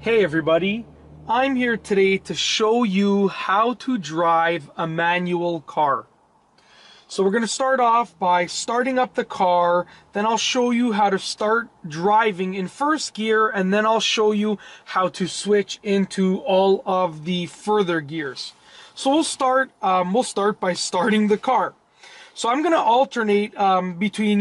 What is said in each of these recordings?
Hey everybody, I'm here today to show you how to drive a manual car. So we're going to start off by starting up the car, then I'll show you how to start driving in first gear, and then I'll show you how to switch into all of the further gears. So we'll start by starting the car. So I'm going to alternate between,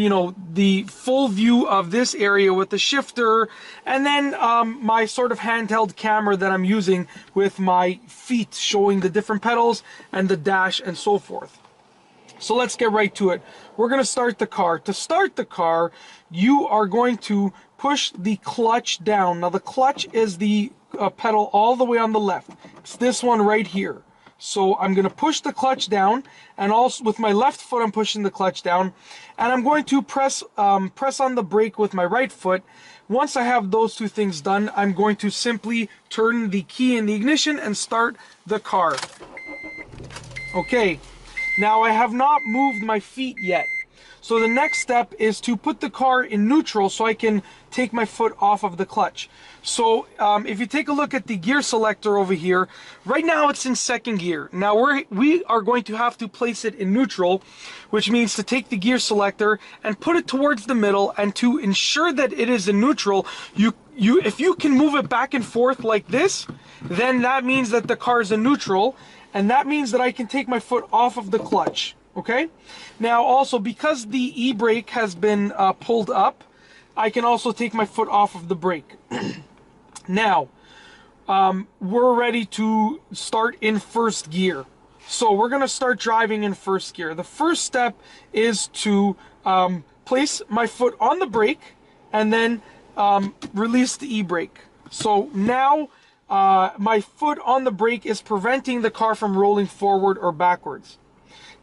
the full view of this area with the shifter and then my sort of handheld camera that I'm using with my feet showing the different pedals and the dash and so forth. So let's get right to it. We're going to start the car. To start the car, you are going to push the clutch down. Now the clutch is the pedal all the way on the left. It's this one right here. So I'm going to push the clutch down, and also with my left foot I'm pushing the clutch down, and I'm going to press on the brake with my right foot. Once I have those two things done, I'm going to simply turn the key in the ignition and start the car. Okay, now I have not moved my feet yet. So the next step is to put the car in neutral so I can take my foot off of the clutch. So if you take a look at the gear selector over here, right now it's in second gear. Now we are going to have to place it in neutral, which means to take the gear selector and put it towards the middle, and to ensure that it is in neutral, if you can move it back and forth like this, then that means that the car is in neutral, and that means that I can take my foot off of the clutch. Okay, now also because the e-brake has been pulled up, I can also take my foot off of the brake. Now, we're ready to start in first gear. So we're going to start driving in first gear. The first step is to place my foot on the brake and then release the e-brake. So now my foot on the brake is preventing the car from rolling forward or backwards.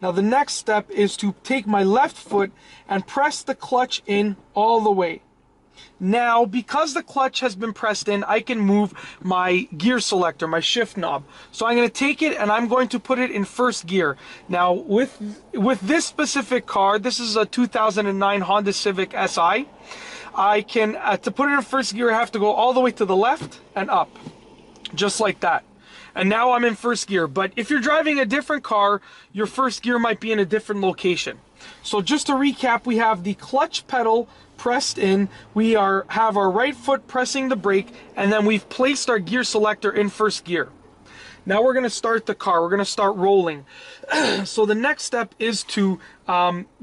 Now the next step is to take my left foot and press the clutch in all the way. Now, because the clutch has been pressed in, I can move my gear selector, my shift knob. So I'm going to take it and I'm going to put it in first gear. Now, with this specific car, this is a 2009 Honda Civic Si, I can, to put it in first gear, I have to go all the way to the left and up, just like that. And now I'm in first gear. But if you're driving a different car, your first gear might be in a different location. So just to recap, we have the clutch pedal pressed in, we have our right foot pressing the brake, and then we've placed our gear selector in first gear. Now we're going to start the car. We're going to start rolling. So the next step is to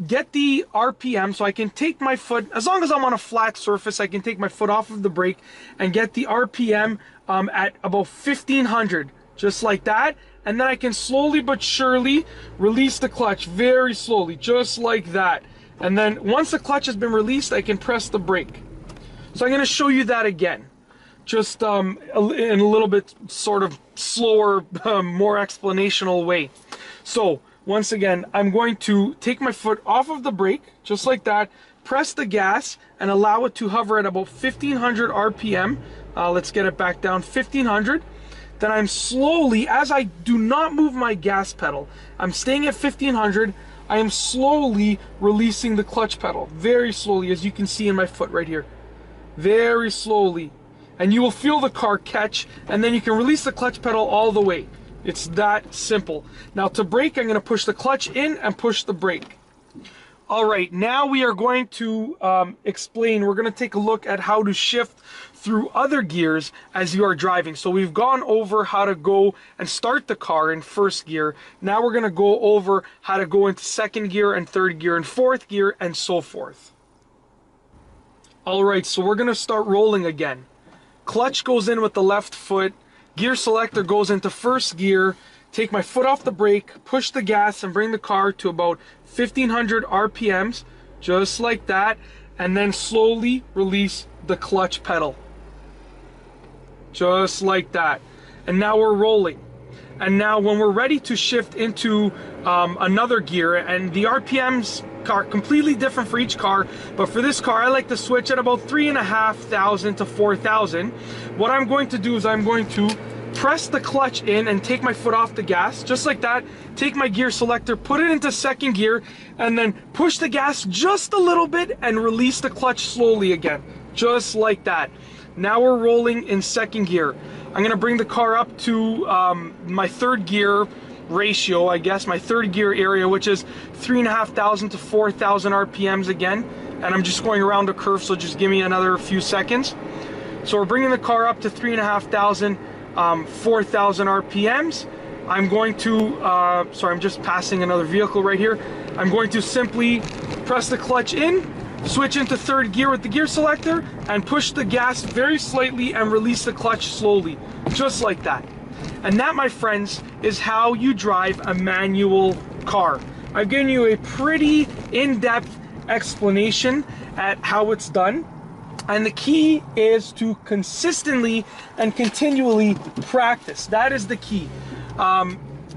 get the RPM, so I can take my foot, as long as I'm on a flat surface, I can take my foot off of the brake and get the RPM at about 1500. Just like that, and then I can slowly but surely release the clutch, very slowly, just like that. And then once the clutch has been released, I can press the brake. So I'm going to show you that again, just in a little bit sort of slower, more explanational way. So once again, I'm going to take my foot off of the brake, just like that, press the gas, and allow it to hover at about 1500 RPM. Let's get it back down, 1500. Then I'm slowly, as I do not move my gas pedal, I'm staying at 1500, I am slowly releasing the clutch pedal, very slowly, as you can see in my foot right here, very slowly. And you will feel the car catch, and then you can release the clutch pedal all the way. It's that simple. Now to brake, I'm going to push the clutch in and push the brake. All right, now we are going to explain, we're going to take a look at how to shift through other gears as you are driving. So we've gone over how to go and start the car in first gear. Now we're going to go over how to go into second gear and third gear and fourth gear and so forth. All right, so we're going to start rolling again. Clutch goes in with the left foot, gear selector goes into first gear, take my foot off the brake, push the gas, and bring the car to about 1500 RPMs, just like that, and then slowly release the clutch pedal. Just like that. And now we're rolling. And now when we're ready to shift into another gear, and the RPMs are completely different for each car, but for this car I like to switch at about 3,500 to 4,000. What I'm going to do is I'm going to press the clutch in and take my foot off the gas, just like that, take my gear selector, put it into second gear, and then push the gas just a little bit and release the clutch slowly again, just like that. Now we're rolling in second gear. I'm gonna bring the car up to my third gear ratio, I guess, my third gear area, which is 3,500 to 4,000 RPMs again. And I'm just going around a curve, so just give me another few seconds. So we're bringing the car up to 3,500, 4,000 RPMs. I'm going to, sorry, I'm just passing another vehicle right here. I'm going to simply press the clutch in, switch into third gear with the gear selector, and push the gas very slightly and release the clutch slowly, just like that. And that, my friends, is how you drive a manual car. I've given you a pretty in-depth explanation at how it's done. And the key is to consistently and continually practice. That is the key.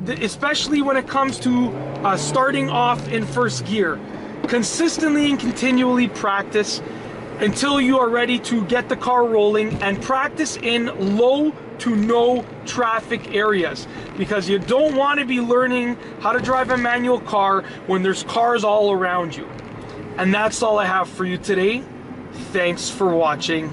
Especially when it comes to starting off in first gear. Consistently and continually practice until you are ready to get the car rolling, and practice in low to no traffic areas, because you don't want to be learning how to drive a manual car when there's cars all around you. And that's all I have for you today. Thanks for watching.